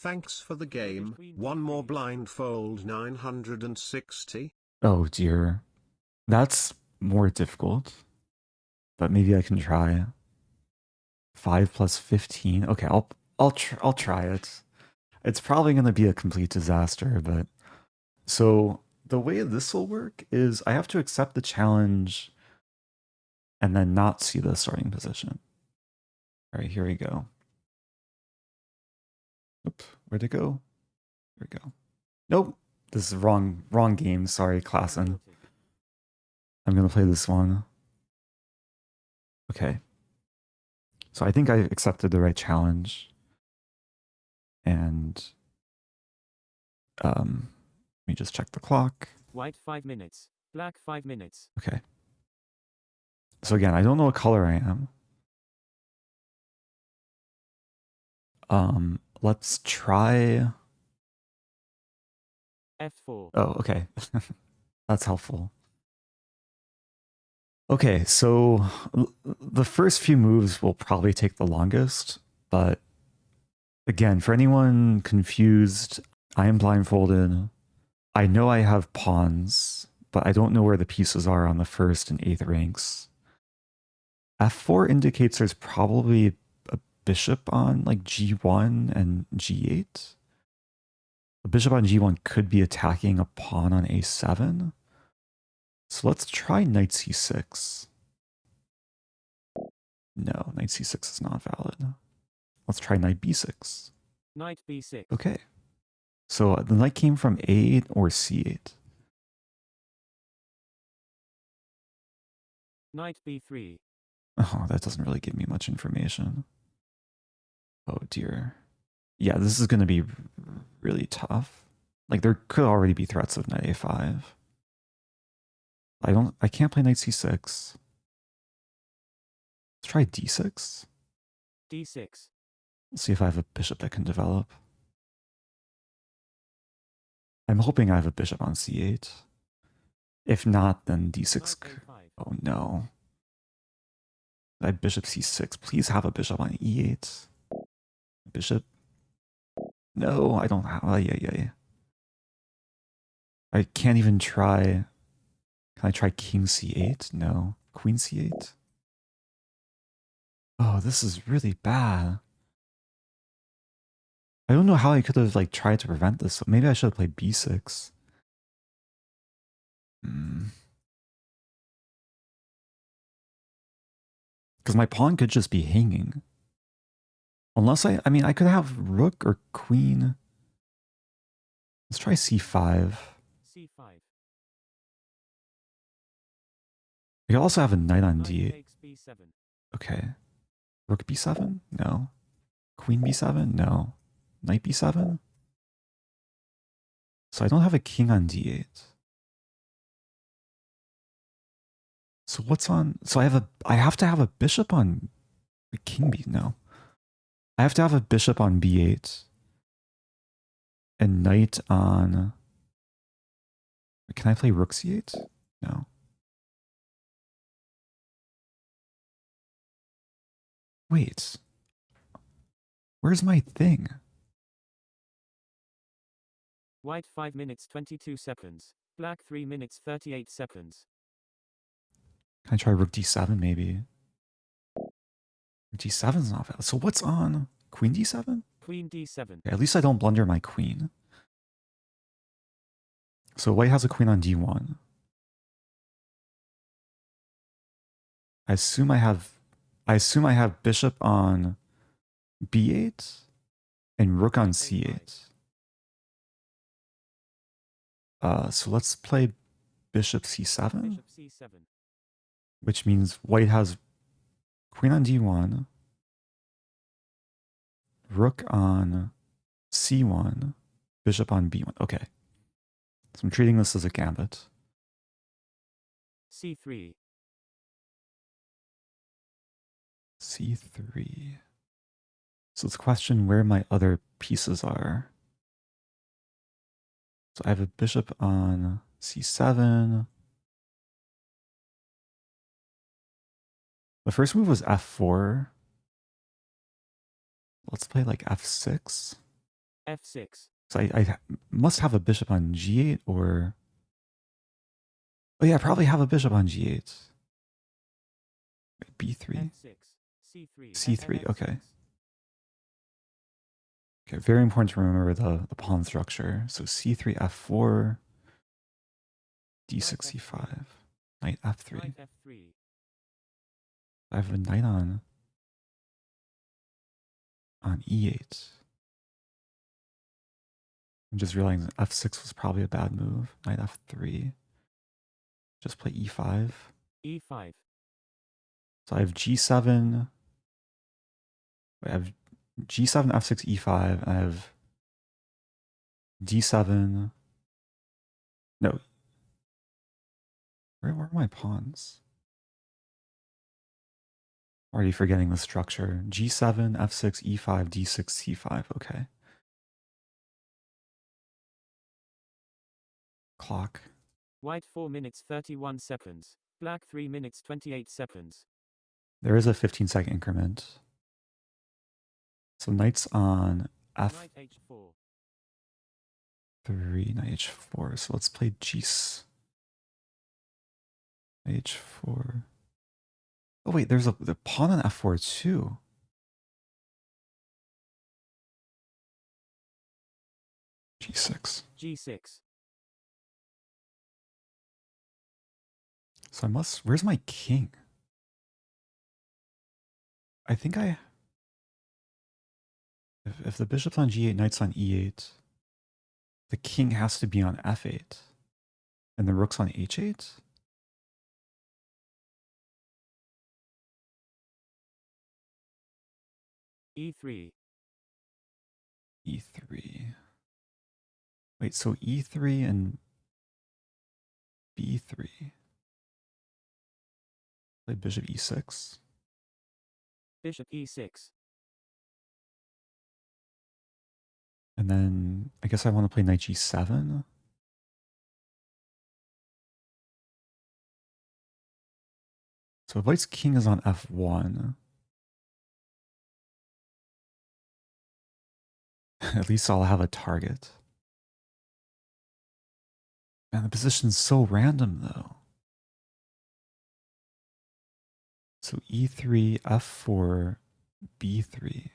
Thanks for the game. One more blindfold 960. Oh dear. That's more difficult. But maybe I can try. 5 plus 15. Okay, I'll try it. It's probably going to be a complete disaster, but so the way this will work is I have to accept the challenge and then not see the starting position. All right, here we go. Oop, where'd it go? Here we go. Nope, this is wrong game. Sorry, Klassen. I'm gonna play this one. Okay. So I think I accepted the right challenge. And let me just check the clock. White 5 minutes. Black 5 minutes. Okay. So again, I don't know what color I am. Let's try F4. Oh, okay. That's helpful. Okay, so the first few moves will probably take the longest, but again, for anyone confused, I am blindfolded. I know I have pawns, but I don't know where the pieces are on the 1st and 8th ranks. F4 indicates there's probably a bishop on like G1 and G8. A bishop on G1 could be attacking a pawn on A7. So let's try knight C6. No, knight C6 is not valid. Let's try knight B6. Knight B6. Okay. So the knight came from A8 or C8. Knight B3. Oh, that doesn't really give me much information. Oh dear. Yeah, this is going to be really tough. Like there could already be threats of knight A5. I can't play knight C6. Let's try D6. D6. Let's see if I have a bishop that can develop. I'm hoping I have a bishop on C8. If not, then D6. Oh no. I have bishop C6. Please have a bishop on E8. Bishop. No, I don't have. Yeah. I can't even try. Can I try king C8? No. Queen C8? Oh, this is really bad. I don't know how I could have like tried to prevent this. Maybe I should have played B6. Because my pawn could just be hanging. Unless I mean, I could have rook or queen. Let's try C5. C5. I could also have a knight on D8. Takes B7. Okay. Rook B7? No. Queen B7? No. Knight B7? So I don't have a king on D8. So what's on? So I have to have a bishop on king B. No. I have to have a bishop on B8 and knight on. Can I play rook C8? No. Wait. Where's my thing? White 5 minutes 22 seconds. Black 3 minutes 38 seconds. Can I try rook D7 maybe? D7 is not valid. So what's on? Queen D7? Queen D7. Okay, at least I don't blunder my queen. So white has a queen on D1. I assume I have bishop on B8 and rook on C8. So let's play bishop C7. Bishop C7. Which means white has queen on D1, rook on C1, bishop on B1. Okay. So I'm treating this as a gambit. C3. C3. So let's question where my other pieces are. So I have a bishop on C7. The first move was F4. Let's play like F6. F6. So I must have a bishop on g8 or... Oh yeah, I probably have a bishop on g8. Wait, b3. F6. C3. c3, okay. F6. Okay, very important to remember the pawn structure. So c3, f4, d6, c5, knight f3. Knight F3. I have a knight on e8. I'm just realizing f6 was probably a bad move. Knight f3. Just play e5. E5. So I have g7. I have g7, f6, e5. I have d7. No. Where are my pawns? Already forgetting the structure. g7, f6, e5, d6, c5. Okay. Clock. White 4 minutes 31 seconds. Black 3 minutes 28 seconds. There is a 15-second increment. So knight's on f3, Knight H4. knight h4. So let's play g6. Knight h4. Oh wait, there's the pawn on f4 too. g6. G6. So I must... Where's my king? I think I... If the bishop's on g8, knight's on e8, the king has to be on f8. And the rook's on h8? E3. e3. Wait, so e3 and b3. Play bishop e6. Bishop E6. And then I guess I want to play knight g7. So if white's king is on f1, at least I'll have a target. Man, the position's so random though. So e3, f4, b3.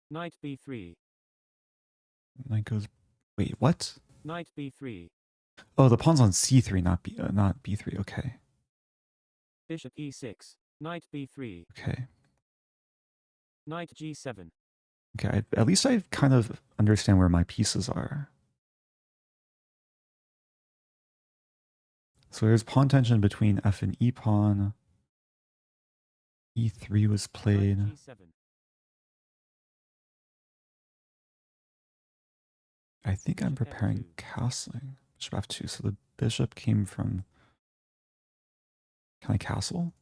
Knight B3. Knight goes... Wait, what? Knight B3. Oh, the pawn's on c3, not b3. Okay. Bishop E6. Knight B3. Okay. Knight G7. Okay, at least I kind of understand where my pieces are. So there's pawn tension between f and e pawn. e3 was played. Knight G7. I think I'm Bishop preparing F2. castling. Bishop f2. So the bishop came from... Can I castle?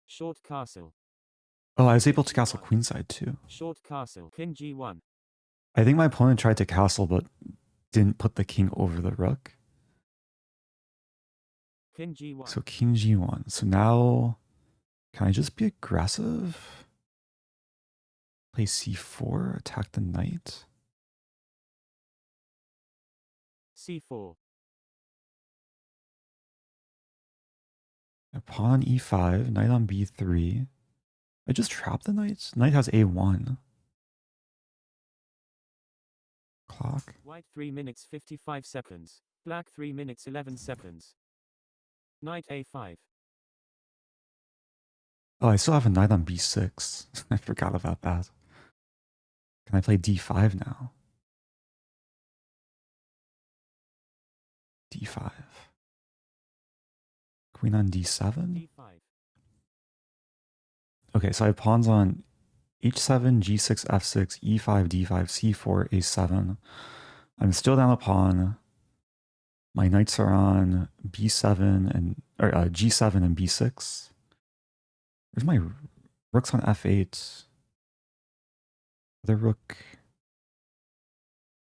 Short castle. Oh, I was able to castle queenside too. Short castle. King G1. I think my opponent tried to castle but didn't put the king over the rook. King G1. So king g1. So now, can I just be aggressive? Play c4, attack the knight. C4. A pawn on e5, knight on b3. I just trap the knight. Knight has a1. Clock. White 3 minutes 55 seconds. Black 3 minutes 11 seconds. Knight A5. Oh, I still have a knight on b6. I forgot about that. Can I play d5 now? d5. Queen on d7? D5. Okay, so I have pawns on h7, g6, f6, e5, d5, c4, a7. I'm still down a pawn. My knights are on b7 and g7 and b6. Where's my rook's on f8? The rook,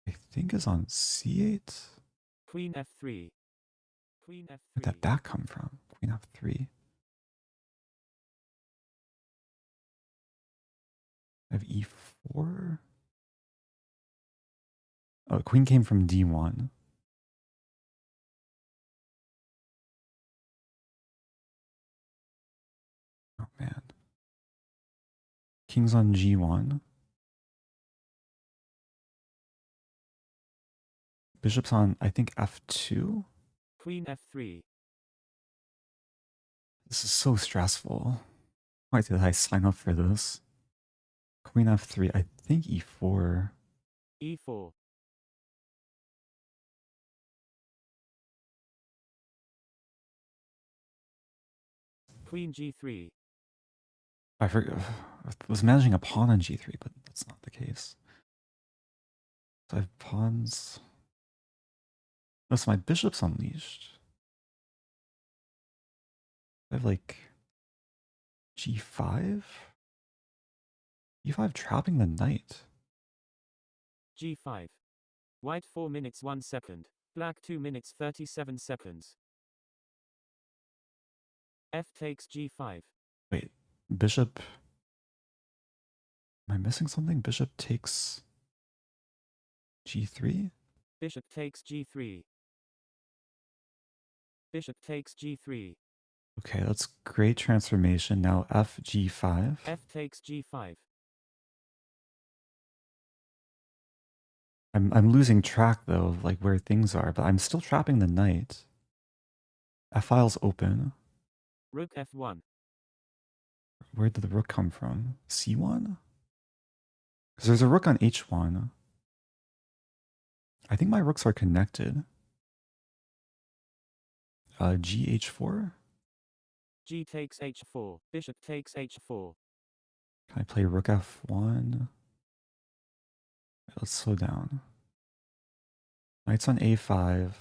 I think, is on c8. Queen F3. Queen F3. Where did that come from? Queen f3. I have e4. Oh, queen came from d1. Oh man. King's on g1. Bishop's on, I think, f2. Queen f3. This is so stressful. Why did I sign up for this? Queen f3, I think e4. e4. Queen g3. I forgot. I was managing a pawn on g3, but that's not the case. So I have pawns. Oh, so my bishop's unleashed. I have like g5? e5 trapping the knight. g5. White 4 minutes 1 second. Black 2 minutes 37 seconds. F takes g5. Wait, bishop. Am I missing something? Bishop takes g3? Bishop takes g3. Bishop takes g3. Okay, that's great transformation. Now f g5. F takes g5. I'm losing track though of like where things are, but I'm still trapping the knight. F-file's open. Rook f1. Where did the rook come from? C1? Because there's a rook on h1. I think my rooks are connected. Gh4? G takes h4. Bishop takes h4. Can I play rook f1? Let's slow down. Knight's on a5.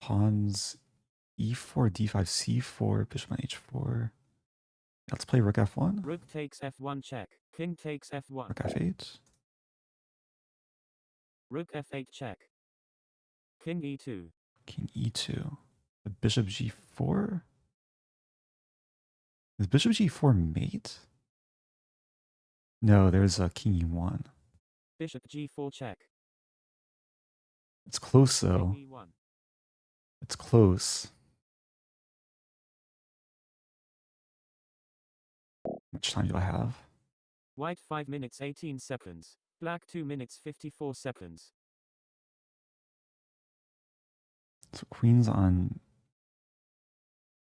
Pawns e4, d5, c4, bishop on h4. Let's play rook f1. Rook takes f1 check. King takes f1. Rook f8. Rook f8 check. King e2. King e2. The bishop g4. Is bishop g4 mate? No, there's a king e1. Bishop g4 check. It's close though. King e1. It's close. How much time do I have? White 5 minutes 18 seconds. Black 2 minutes 54 seconds. So queen's on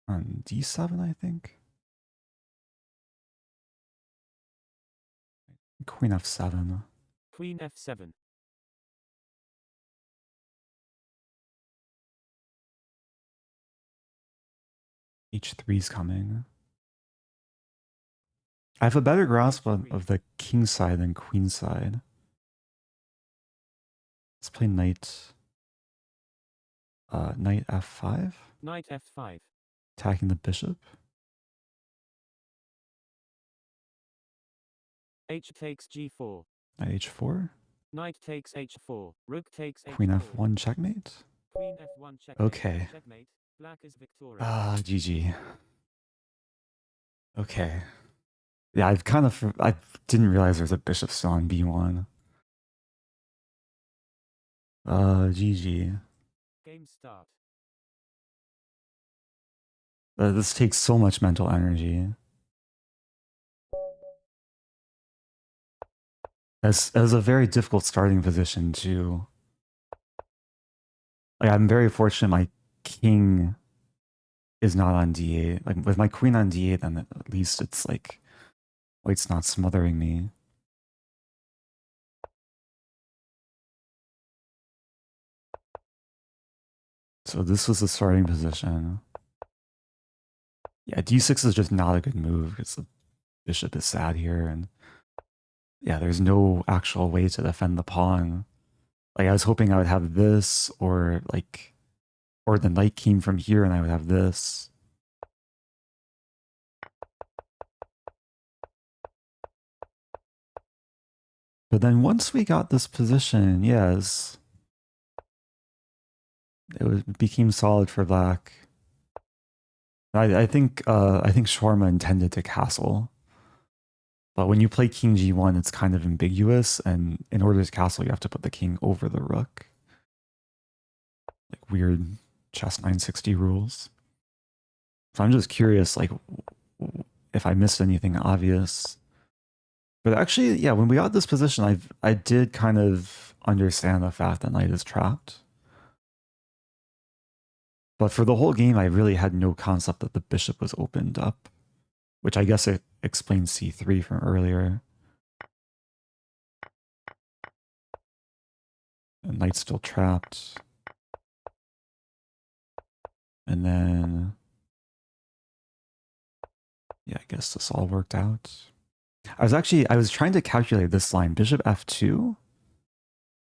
d7, I think. Queen f7. Queen f7. h3's coming. I have a better grasp of the king side than queen side. Let's play knight. Knight f5. Knight f5. Attacking the bishop. H takes g4. Knight h4. Knight takes h4. Rook takes h4. Queen f1 checkmate. Queen f1 checkmate. Okay. Checkmate. Black is victorious. Ah, GG. Okay. Yeah, I didn't realize there's a bishop still on b1. GG. Game start. This takes so much mental energy. As a very difficult starting position too. Like I'm very fortunate my king is not on d8. Like with my queen on d8, then at least it's like white's not smothering me. So this was the starting position. Yeah, d6 is just not a good move because the bishop is sad here, and yeah, there's no actual way to defend the pawn. Like I was hoping I would have this, or the knight came from here and I would have this. But then once we got this position, yes, it became solid for black. I think Sharma intended to castle. But when you play king g1, it's kind of ambiguous, and in order to castle, you have to put the king over the rook. Like weird chess 960 rules. So I'm just curious, like, if I missed anything obvious. But actually, yeah, when we got this position, I did kind of understand the fact that knight is trapped. But for the whole game, I really had no concept that the bishop was opened up, which I guess it explains c3 from earlier. And knight's still trapped. And then, yeah, I guess this all worked out. I was trying to calculate this line, bishop f2.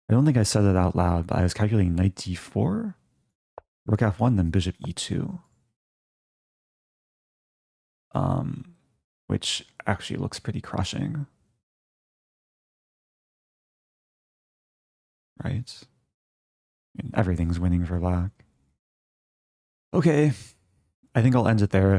I don't think I said it out loud, but I was calculating knight d4, rook f1, then bishop e2. Which actually looks pretty crushing. Right? I mean, everything's winning for black. Okay, I think I'll end it there.